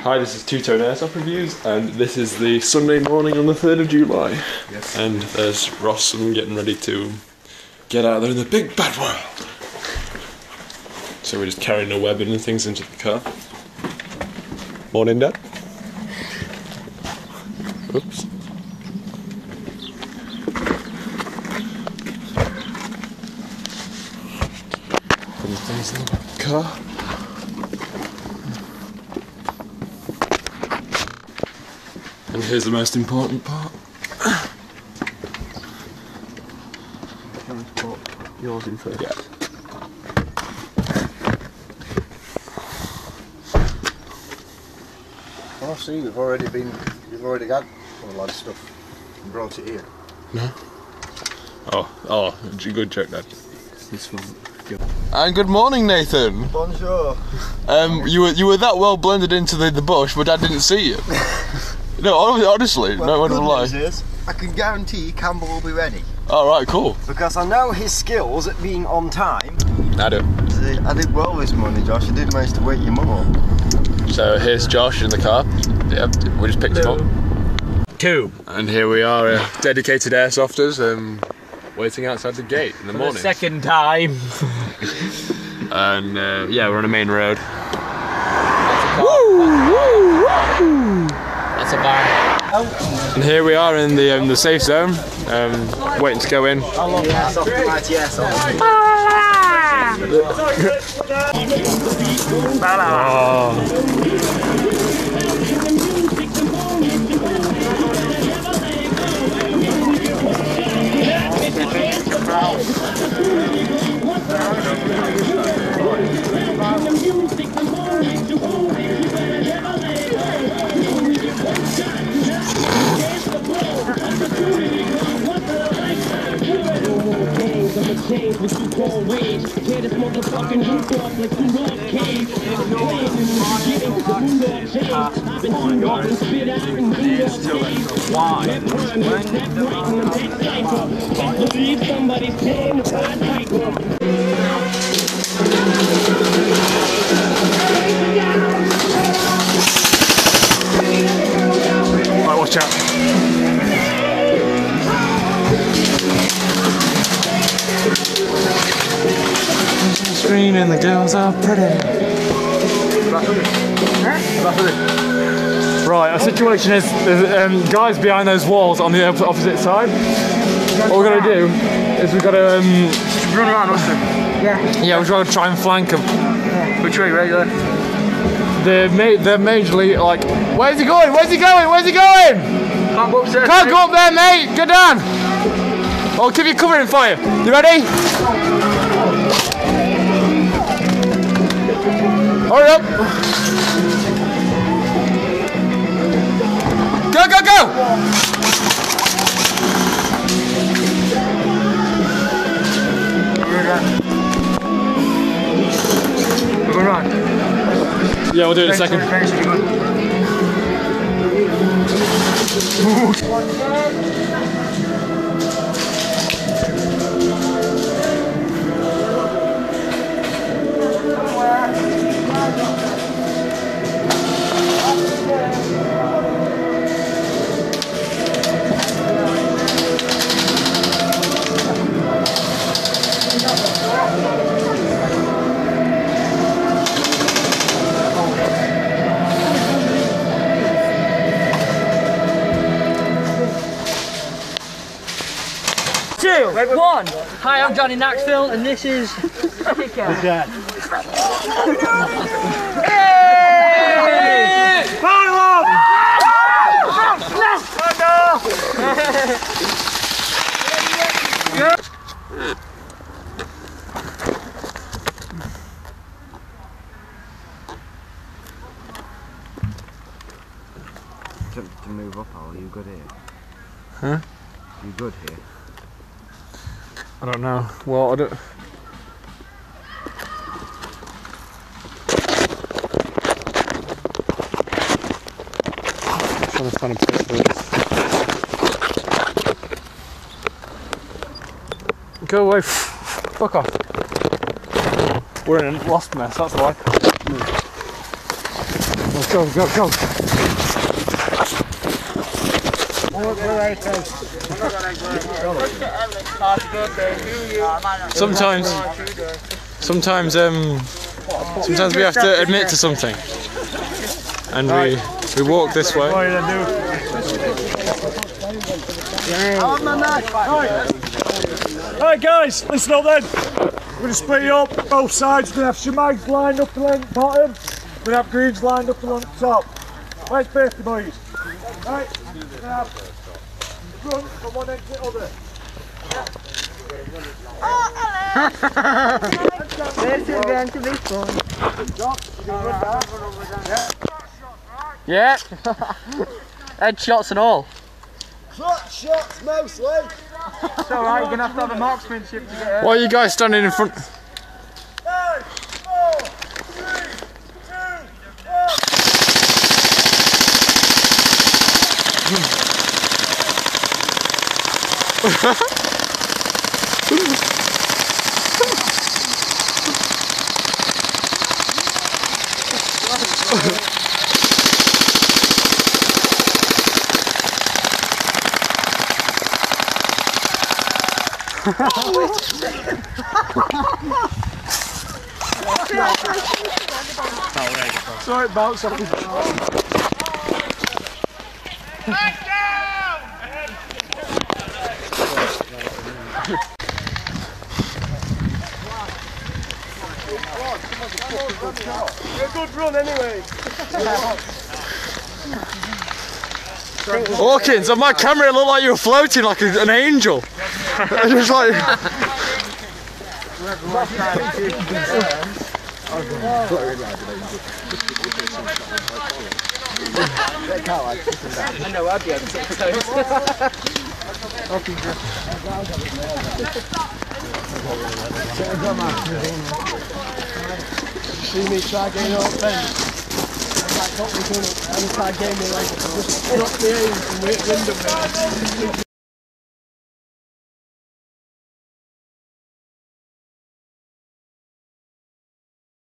Hi, this is Two Tone Airsoft Reviews, and this is the Sunday morning on the 3rd of July. Yes. And there's Ross and getting ready to get out there in the big bad world. So we're just carrying the webbing and things into the car. Morning, Dad. Oops. Putting things in the car. And here's the most important part. Can I put yours in first? Yeah. Oh, see, we've already got all that stuff and brought it here. No? Oh, good joke, Dad. This one. And good morning, Nathan. Bonjour. You were that well blended into the bush, but Dad didn't see you. No, honestly, Well, no one will lie. the good news is, I can guarantee Campbell will be ready. Alright, cool. Because I know his skills at being on time. I do. See, I did well this morning, Josh. I did manage to wake you up. So here's Josh in the car. Yep, we just picked him up. Two. And here we are, dedicated airsofters, waiting outside the gate in the morning. The second time. And yeah, we're on a main road. That's a van. And here we are in the safe zone, waiting to go in. Yes, off the mighty airsoft. Right, watch out. Screen and the girls are pretty. Right, our situation is there's guys behind those walls on the opposite side. What we're gonna do is we've got to run around, yeah, we're trying to try and flank them. Which way, right there? They're majorly like, where's he going? Where's he going? Where's he going? Can't go upstairs. Can't go up there, mate. Go down. I'll keep you covering for you. You ready? Hurry up! Go, go, go! We're going right. Yeah, we'll do it in a second. Two, one. Hi, I'm Johnny Knaxville, and this is Kicker. Dad. Hey! Fire up! To move up, Al, are you good here? Huh? You good here? I don't know. Well, I don't. I'm trying to find a place for this. Go away. Fuck off. We're in a lost mess, that's why. Go, go, go. Sometimes we have to admit to something, and we walk this way. Right guys, listen up then. We're going to split you up both sides. We're going to have Shemags lined up along the bottom. We're going to have Greens lined up along the top. Where's Birthday boys? Right, we're going to have front from one end to the other. This is going to be fun. Yeah. Headshots and all. Shots mostly. It's alright, you're going to have a marksmanship to get Why are you guys standing in front? 5, 4, 3, 2, 1. Sorry, it bounced off his a good run anyway. Hawkins, on my camera it looked like you were floating like an angel. Just like... I know, I'd be able to take photos. See me try getting up then. I got me doing it. I try getting me like just drop the aim and win them.